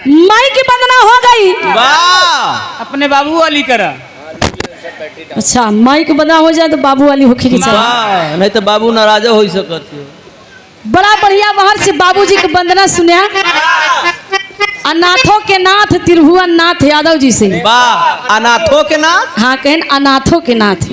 माई की वंदना हो गई। वाह अपने बाबू वाली करा। अच्छा माई की वंदना हो जाए तो बाबू वाली होके वाह नहीं तो बाबू नाराज हो सकते। बड़ा बढ़िया बाहर से बाबूजी की वंदना सुनिया अनाथों के नाथ त्रिभुवन नाथ यादव जी से। वाह अनाथों के नाथ। हाँ कहन अनाथों के नाथ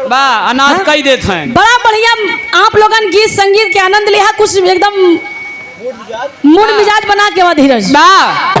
वाह अनाथ कई देते हैं। बड़ा बढ़िया आप लोगन गीत संगीत के आनंद लिया कुछ एकदम मूड मिजाज बना के धीरज वाह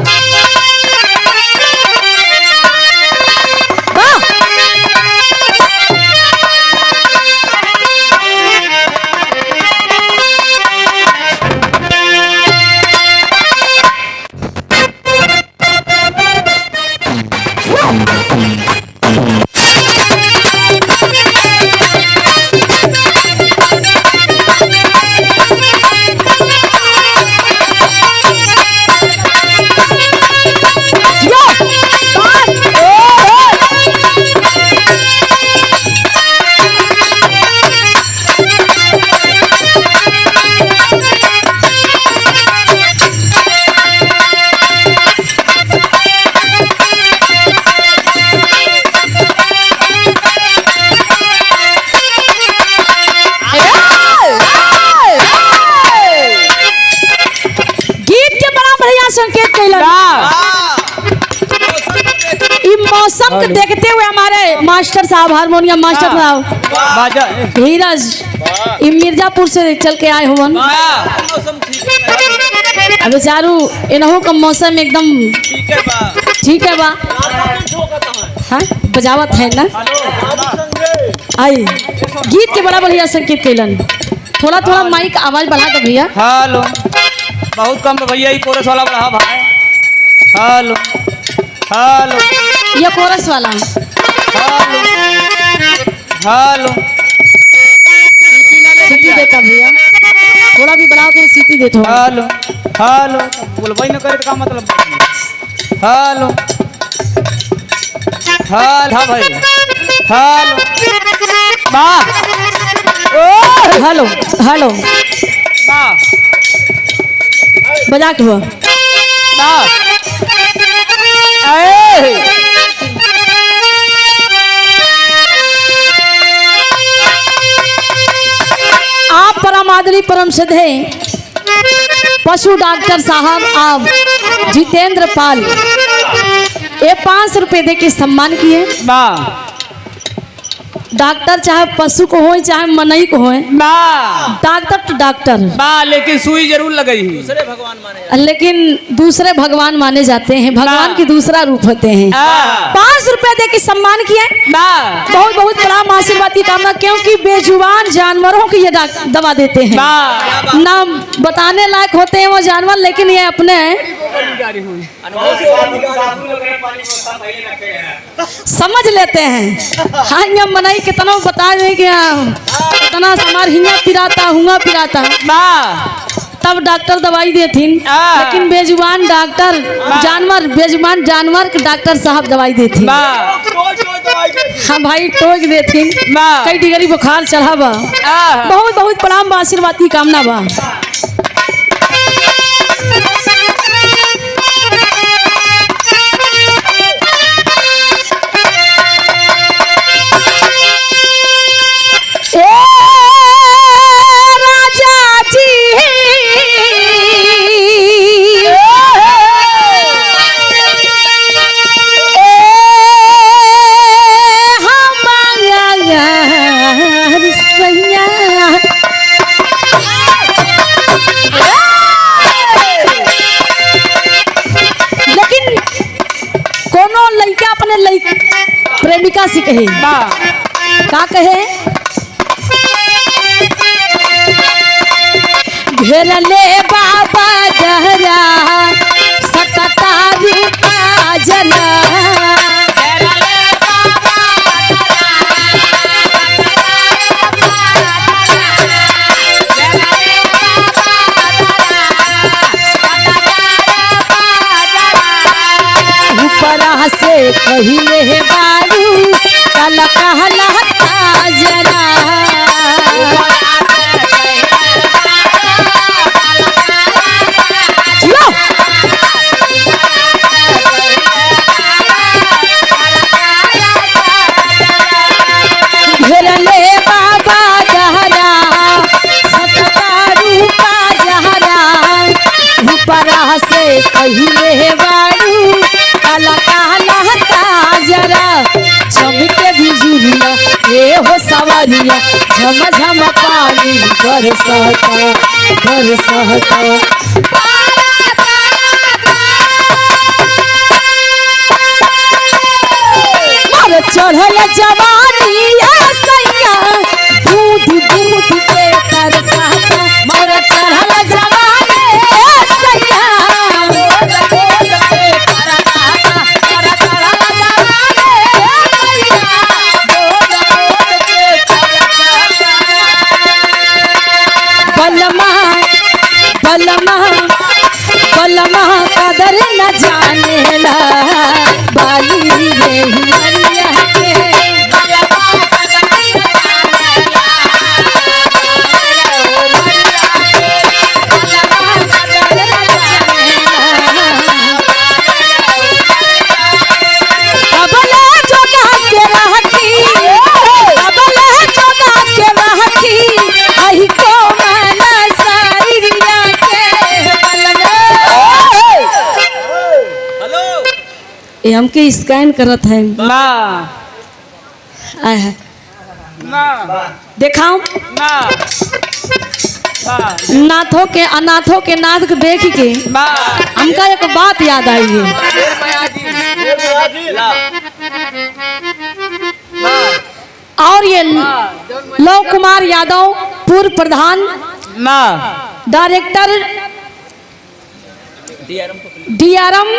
संकेत मौसम के देखते हुए हमारे मास्टर साहब हारमोनियम मास्टर साहब धीरज मिर्जापुर से चल के आए हुए अब बेचारू इनहू का मौसम एकदम ठीक है बा। हाँ बजावत है ना आई गीत के बड़ा बढ़िया संकेत कैलन। थोड़ा थोड़ा माइक आवाज बढ़ा दो भैया। हेलो बहुत कम भैया कोरस वाला बढ़ा भाई। हेलो हेलो ये कोरस वाला। हेलो हेलो सीटी देता भैया थोड़ा भी बढ़ाओ के सीटी दे दो। हेलो हेलो बोलबई न करे तो का मतलब। हेलो हेलो भाई हेलो वाह हेलो हेलो वाह बजा के वो आप परम आदरणीय परम श्रद्धे पशु डॉक्टर साहब आप जितेंद्र पाल ये 500 रुपए दे के सम्मान किए। डॉक्टर चाहे पशु को हो चाहे मनई को हो डॉक्टर तो डॉक्टर लेकिन सुई जरूर लगई दूसरे भगवान माने लेकिन दूसरे भगवान माने जाते हैं। भगवान की दूसरा रूप होते हैं। 500 रुपए दे के सम्मान किया बहुत बहुत बड़ा आशीर्वाद की कामना क्योंकि बेजुबान जानवरों की ये दवा देते हैं ना बताने लायक होते हैं वो जानवर लेकिन ये अपने समझ लेते हैं। हाँ यहाँ मनई कितना बता दें कि कितना हमार हिंगा पिराता हुआ पिराता तब डॉक्टर दवाई देथिन लेकिन बेजुबान डॉक्टर जानवर बेजुबान जानवर के डॉक्टर साहब दवाई देथिन। हाँ भाई टोक देथिन कई डिगरी बुखार चढ़ा बा बहुत बहुत प्रणाम आशीर्वाद की कामना बा। प्रेमिका से कहे का कहे घेर ले बाबा जहरा सकता रूपा जना ऊपरा से कहिले बारू कल कहलता जना लो पहिले बारू काला काला काजरा चमके बिजुरिया ए हो सवरिया झम झम पानी बरसता बरसता मार चढ़ल जवानी सैया दूध दूध के तरसता मार चढ़ल जवानी सैया बलमा बलमा बलमा कदर न जानेला बाली रे हुरिया के कबले जोगा के रहती कबले जोगा के रहती अहि को माना सारिया के हेलो ये हमके स्कैन करत है ना आय है ना देखाऊं ना नाथों के अनाथों के नाथ को देख के ना हमका एक बात याद आई है और ये लव कुमार यादव पूर्व प्रधान ना director DRM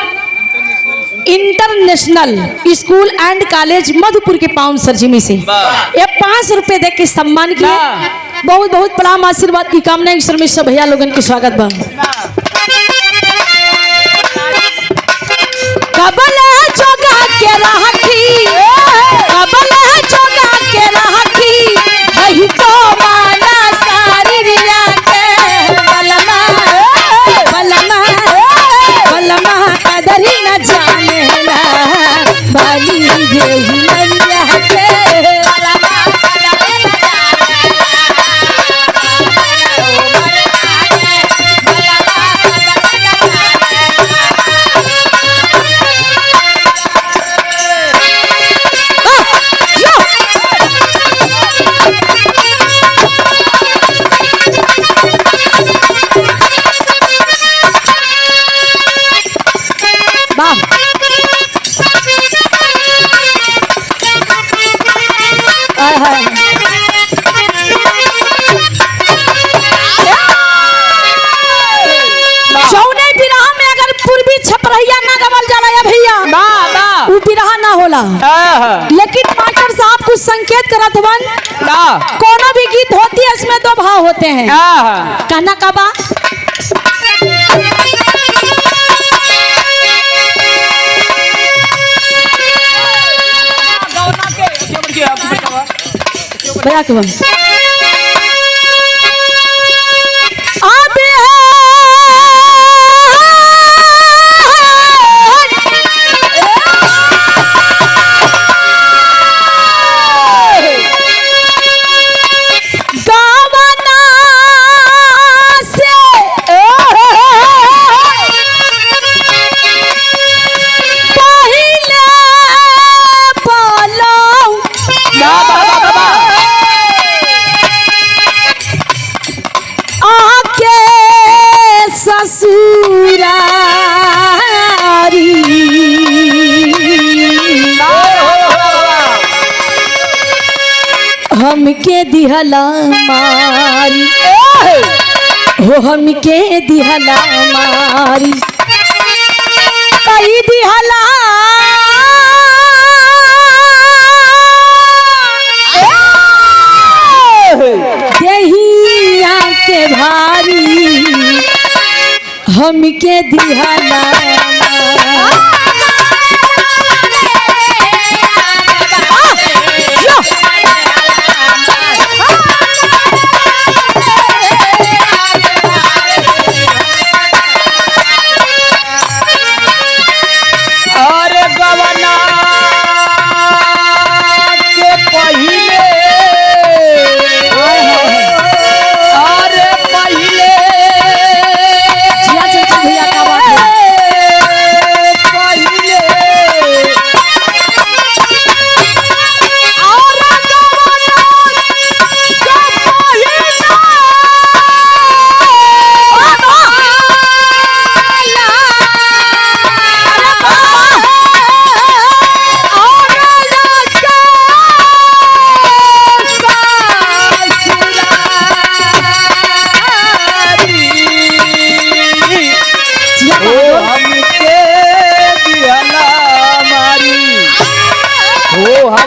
international school and college Madhupur के पावन सरजिमी से ये 500 रुपए दे के सम्मान किया बहुत बहुत प्रणाम आशीर्वाद की कामना ईश्वर में सब भैया लोगन के स्वागत बा कबल जोगा के राखी कबल जोगा के राखी हई तो माना सारिया के बलमा बलमा बलमा कदरी न जानेला बाली रे हुरिया के होला लेकिन मास्टर साहब कुछ संकेत करत हवन कोनो भी गीत होती है इसमें दो भाव होते हैं कहना का बा भैया के हमके दिहला मारी हो हमके दिहला मारी कई दिहला देहिया के भारी हमके दिहला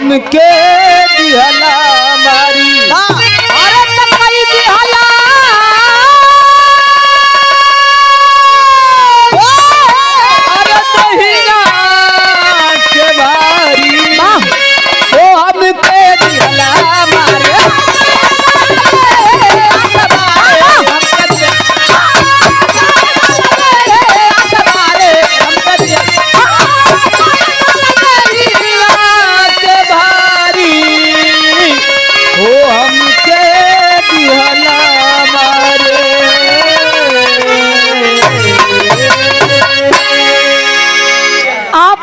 हमके दिहला मारी अरे तकई दिहला अरे दहिना के भारी ओ हमके दिहला मारी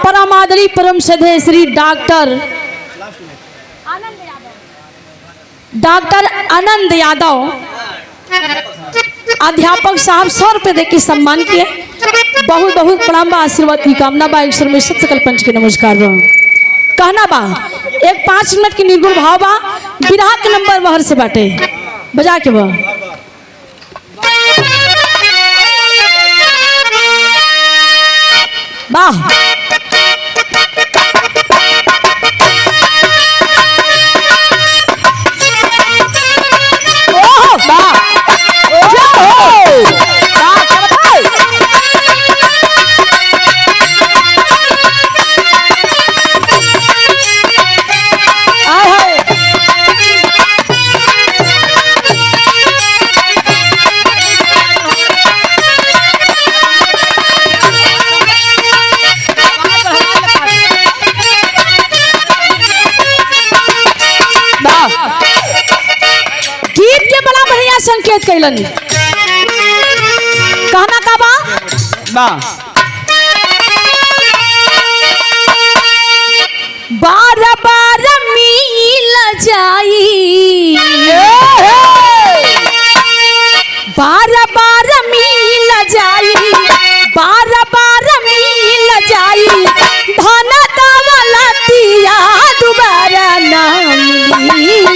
परमादरी परम श्रद्धेय श्री डॉक्टर आनंद यादव अध्यापक साहब 100 रुपये देके सम्मान किए। बहुत बहुत प्रणाम बा, आशीर्वाद की कामना बा। ईश्वर में सब सकल पंच के नमस्कार बा। कहना बा एक 5 मिनट के निर्गुण भाव बा। बिरहा के नंबर बाहर से बाटे बजा के बा। वाह गीत के बड़ा बढ़िया संकेत कैलन। कहना का बा बार बार मिल जाई बार बार मिल जाई बार बार मिल जाई धन दौलतिया दोबारा ना मिली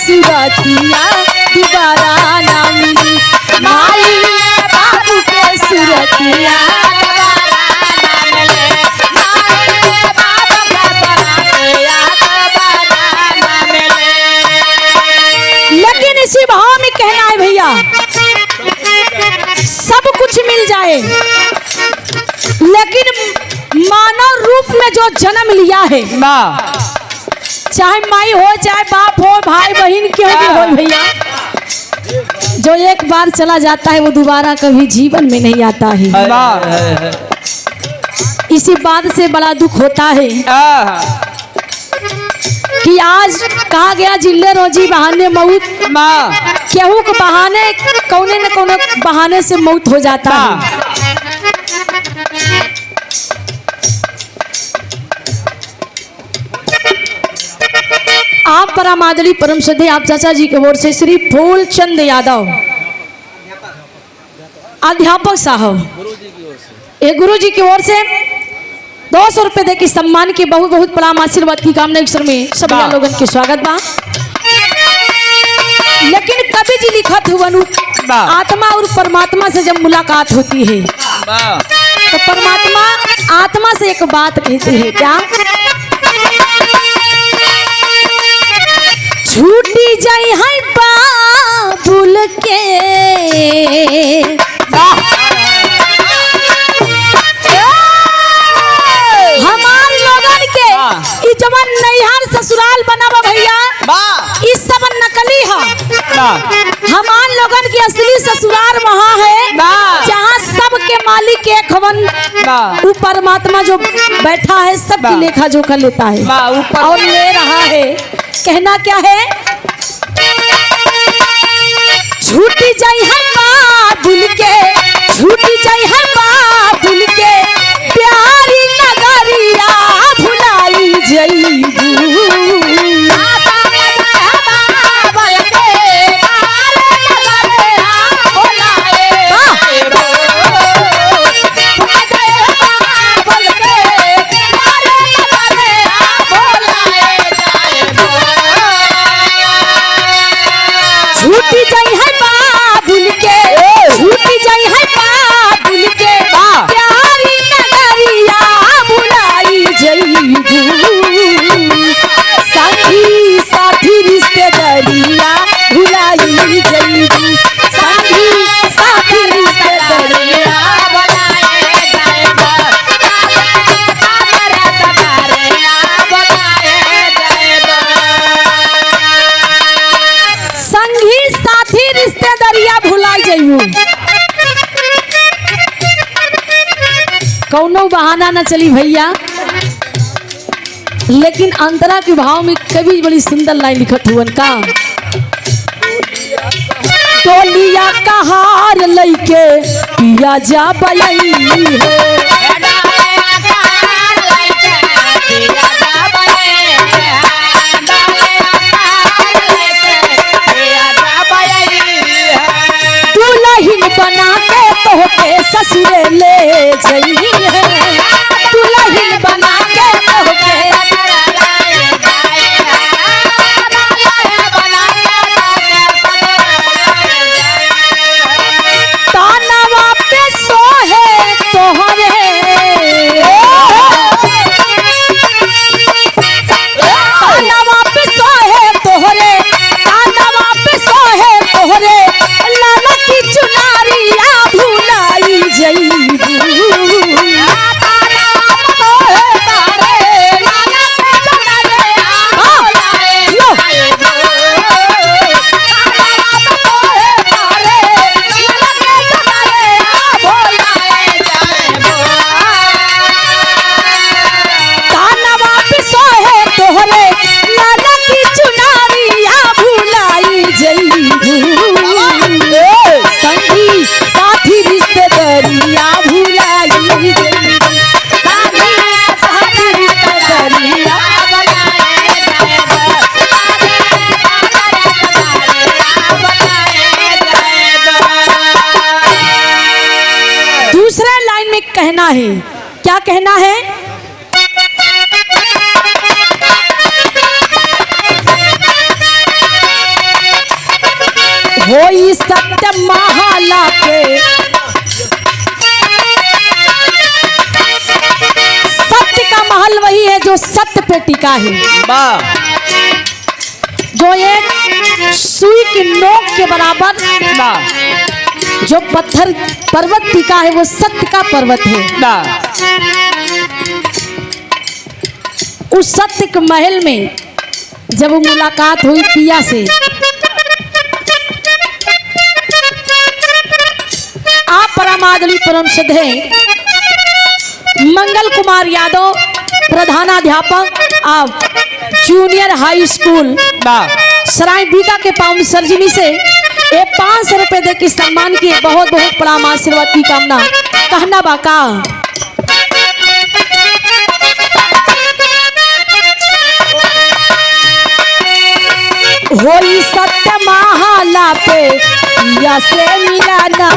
सुरतिया दोबारा ना मिली माई बाबू के सुरतिया लेकिन इसी भाव में कहना है भैया सब कुछ मिल जाए लेकिन मानव रूप में जो जन्म लिया है चाहे माई हो चाहे बाप हो भाई बहन क्यों भी हो भैया जो एक बार चला जाता है वो दोबारा कभी जीवन में नहीं आता है। इसी बात से बड़ा दुख होता है कि आज कहा गया जिले रोजी बहाने मौत केहू के बहाने कौने न कौने बहाने से मौत हो जाता है। आप परमादरी परम श्रद्धेय आप चाचा जी की ओर से श्री फूलचंद यादव अध्यापक साहब गुरु जी की ओर से 200 रुपये दे के सम्मान के बहुत बहुत प्रणाम आशीर्वाद की कामना ईश्वर में सभी लोगों के स्वागत बा। लेकिन कवि जी लिखत हुआ आत्मा और परमात्मा से जब मुलाकात होती है तो परमात्मा आत्मा से एक बात कहते हैं क्या छूटी जाई है बाबुल के हमार लोगन के ई जवन नैहर ससुराल बनावा भैया इस सब नकली है। हमार लोगन की असली ससुराल वहाँ है जहाँ सबके मालिक एक हवन वो परमात्मा जो बैठा है सबकी लेखा जोखा लेता है और ले रहा है। कहना क्या है छूटी जाई है बाबुल के छूटी जाई है बाबुल के प्यारी नगरी कौनो बहाना न चली भैया, लेकिन अंतरा के भाव में कभी बड़ी सुंदर लाइन लिखत हुवन का। टोलिया का हार लइके पिया जा बयई है, दुल्हन बना के तोहके ससुरे ले जई है, दुल्हन बना के तोहके तानवा पे सोहे तोहरे, तानवा पे सोहे तोहरे, तानवा पे सोहे तोहरे, लाला की चुनारिया भुलाई जईबू। कहना है, क्या कहना है? होई सत्य महाला के, सत्य का महल वही है जो सत्य पे टिका है, जो एक सुई की नोक के बराबर, जो पत्थर पर्वत टिका है वो सत्य का पर्वत है। उस सत्य के महल में जब वो मुलाकात हुई पिया से, आप परमादली परम श्रद्धेय मंगल कुमार यादव प्रधानाध्यापक आप जूनियर हाई स्कूल सराय बीका के पावन सरजमी से 500 रुपए दे के सम्मान किए, बहुत बहुत प्रणाम आशीर्वाद की कामना। कहना बाका होई सत्य महाला पे पिया से मिलाना,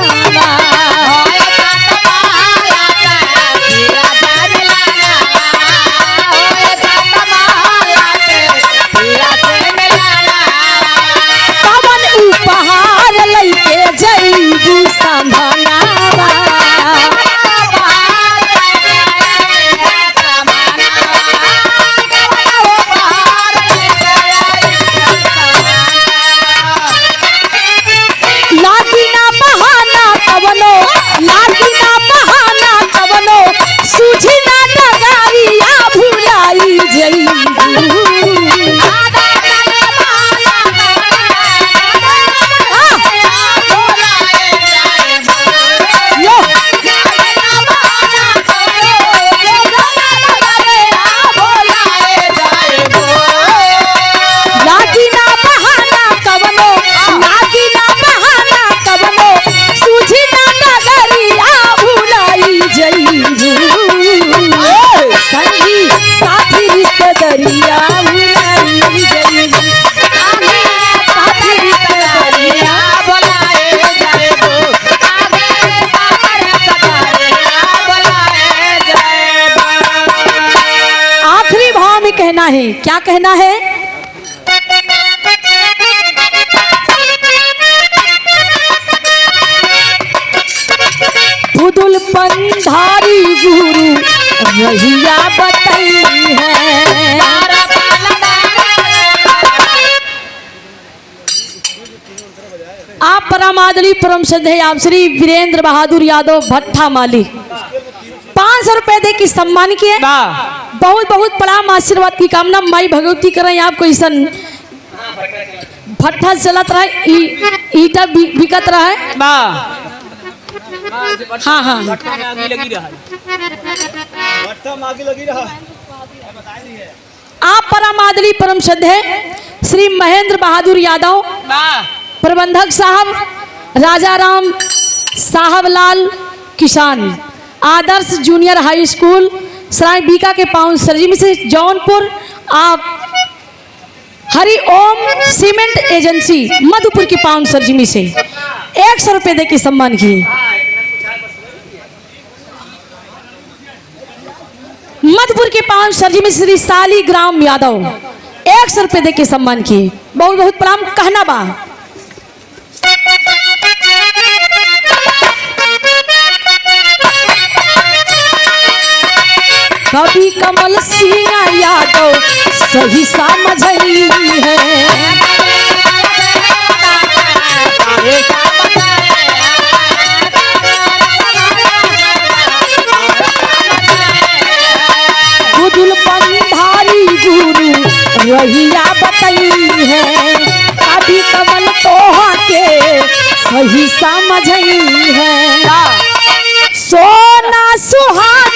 कहना है, क्या कहना है? पुदुल पंधारी गुरु रहिया बताई है, आप परमादली परम श्रद्धेय आप श्री वीरेंद्र बहादुर यादव भट्टा मालिक 500 रुपए दे की सम्मान किए, बहुत बहुत प्रणाम आशीर्वाद की कामना। माई भगवती करें आपको ऐसा भट्ठा चलत रहे, ईटा बिकत रहे, हाँ हाँ भट्टा में आगी लगी रहा आप परम आदरणीय परम श्रद्धेय श्री महेंद्र बहादुर यादव प्रबंधक साहब राजा राम साहब लाल किसान आदर्श जूनियर हाई स्कूल सराय बीका के पाउन सर्जिम से जौनपुर आप हरि ओम सीमेंट एजेंसी मधुपुर की पाउन सर्जिमी से 100 रुपये दे के सम्मान किए। मधुपुर के पावन सर्जिमी श्री सालीग्राम यादव 100 रुपये दे के सम्मान किए। बहुत बहुत प्रणाम कहना बा। कभी कमल सिंह यादव सही समझई है। गुदुल पंधारी गुरु रहिया बतई है। कभी कमल तोहा के सही समझई है। सोना सुहाग